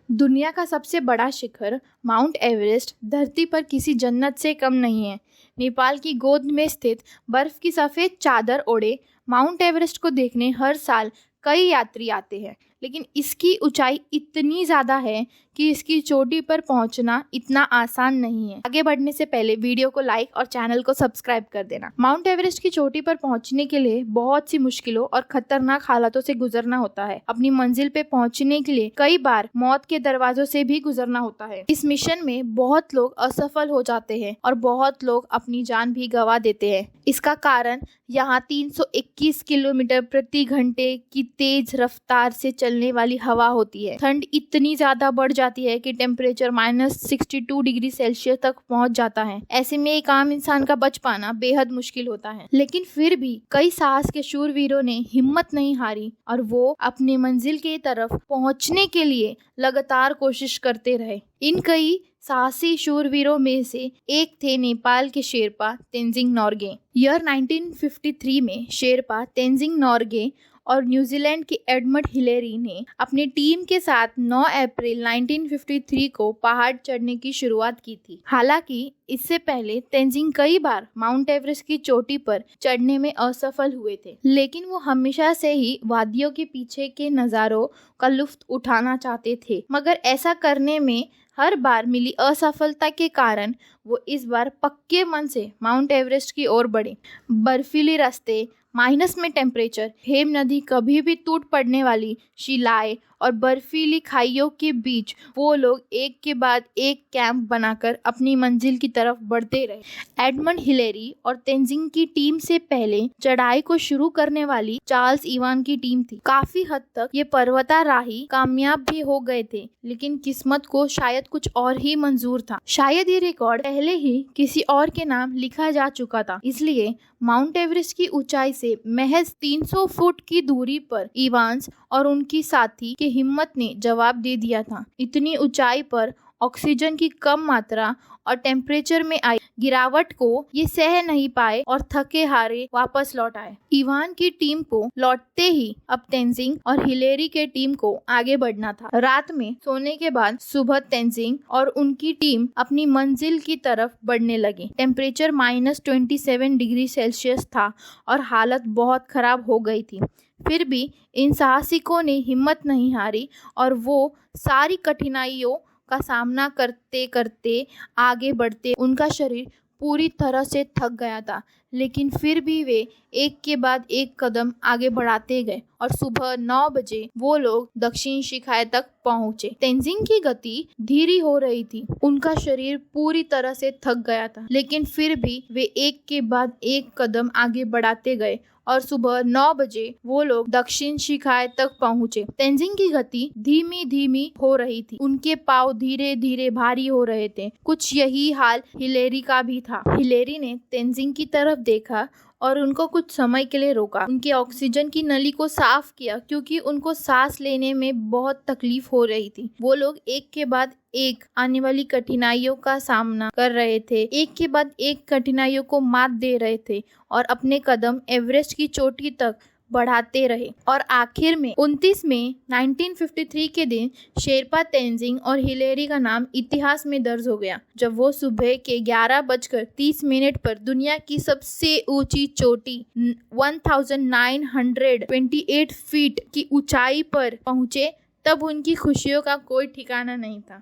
दुनिया का सबसे बड़ा शिखर माउंट एवरेस्ट धरती पर किसी जन्नत से कम नहीं है। नेपाल की गोद में स्थित बर्फ की सफ़ेद चादर ओढ़े माउंट एवरेस्ट को देखने हर साल कई यात्री आते हैं, लेकिन इसकी ऊंचाई इतनी ज़्यादा है कि इसकी चोटी पर पहुंचना इतना आसान नहीं है। आगे बढ़ने से पहले वीडियो को लाइक और चैनल को सब्सक्राइब कर देना। माउंट एवरेस्ट की चोटी पर पहुंचने के लिए बहुत सी मुश्किलों और खतरनाक हालातों से गुजरना होता है। अपनी मंजिल पे पहुंचने के लिए कई बार मौत के दरवाजों से भी गुजरना होता है। इस मिशन में बहुत लोग असफल हो जाते हैं और बहुत लोग अपनी जान भी गंवा देते हैं। इसका कारण यहाँ 321 किलोमीटर प्रति घंटे की तेज रफ्तार से चलने वाली हवा होती है। ठंड इतनी ज्यादा बढ़ जाती है कि टेम्परेचर -62 डिग्री सेल्सियस तक पहुंच जाता है। ऐसे में एक आम इंसान का बच पाना बेहद मुश्किल होता है, लेकिन फिर भी कई साहस के शूरवीरों ने हिम्मत नहीं हारी और वो अपने मंजिल की तरफ पहुंचने के लिए लगातार कोशिश करते रहे। इन कई साहसी शूरवीरों में से एक थे नेपाल के शेरपा तेंजिंग नोर्गे। ईयर 1953 में शेरपा तेंजिंग नोर्गे और न्यूजीलैंड के एडमंड हिलेरी ने अपनी टीम के साथ 9 अप्रैल 1953 को पहाड़ चढ़ने की शुरुआत की थी। हालांकि इससे पहले तेंजिंग कई बार माउंट एवरेस्ट की चोटी पर चढ़ने में असफल हुए थे, लेकिन वो हमेशा से ही वादियों के पीछे के नज़ारों का लुत्फ उठाना चाहते थे। मगर ऐसा करने में हर बार मिली असफलता के कारण वो इस बार पक्के मन से माउंट एवरेस्ट की ओर बढ़े। बर्फीले रास्ते, माइनस में टेम्परेचर, हेम नदी कभी भी टूट पड़ने वाली शिलाएं और बर्फीली खाइयों के बीच वो लोग एक के बाद एक कैंप बनाकर अपनी मंजिल की तरफ बढ़ते रहे। एडमंड हिलेरी और तेंजिंग की टीम से पहले चढ़ाई को शुरू करने वाली चार्ल्स इवान की टीम थी। काफी हद तक ये पर्वतारोही कामयाब भी हो गए थे, लेकिन किस्मत को शायद कुछ और ही मंजूर था। शायद ये रिकॉर्ड पहले ही किसी और के नाम लिखा जा चुका था, इसलिए माउंट एवरेस्ट की ऊंचाई से महज 300 फुट की दूरी पर इवांस और उनकी साथी की हिम्मत ने जवाब दे दिया था। इतनी ऊंचाई पर ऑक्सीजन की कम मात्रा और टेम्परेचर में आई गिरावट को ये सह नहीं पाए और थके हारे वापस लौट आए। इवान की टीम को लौटते ही अब तेंजिंग और हिलेरी के टीम को आगे बढ़ना था। रात में सोने के बाद सुबह तेंजिंग और उनकी टीम अपनी मंजिल की तरफ बढ़ने लगी। टेम्परेचर -27 डिग्री सेल्सियस था और हालत बहुत खराब हो गई थी। फिर भी इन साहसिकों ने हिम्मत नहीं हारी और वो सारी कठिनाइयों का सामना करते करते आगे बढ़ते। उनका शरीर पूरी तरह से थक गया था, लेकिन फिर भी वे एक के बाद एक कदम आगे बढ़ाते गए और सुबह 9 बजे वो लोग दक्षिण शिखर तक पहुंचे। तेंजिंग की गति धीरे हो रही थी, उनका शरीर पूरी तरह से थक गया था, लेकिन फिर भी वे एक के बाद एक कदम आगे बढ़ाते गए और सुबह 9 बजे वो लोग दक्षिण शिखर तक पहुंचे। तेंजिंग की गति धीमी धीमी हो रही थी, उनके पांव धीरे धीरे भारी हो रहे थे। कुछ यही हाल हिलेरी का भी था। हिलेरी ने तेंजिंग की तरफ देखा और उनको कुछ समय के लिए रोका, उनके ऑक्सीजन की नली को साफ किया क्योंकि उनको सांस लेने में बहुत तकलीफ हो रही थी। वो लोग एक के बाद एक आने वाली कठिनाइयों का सामना कर रहे थे, एक के बाद एक कठिनाइयों को मात दे रहे थे और अपने कदम एवरेस्ट की चोटी तक बढ़ाते रहे। और आखिर में 29 मई 1953 के दिन शेरपा तेंजिंग और हिलेरी का नाम इतिहास में दर्ज हो गया, जब वो सुबह के 11:30 पर दुनिया की सबसे ऊंची चोटी 1928 फीट की ऊंचाई पर पहुंचे। तब उनकी खुशियों का कोई ठिकाना नहीं था।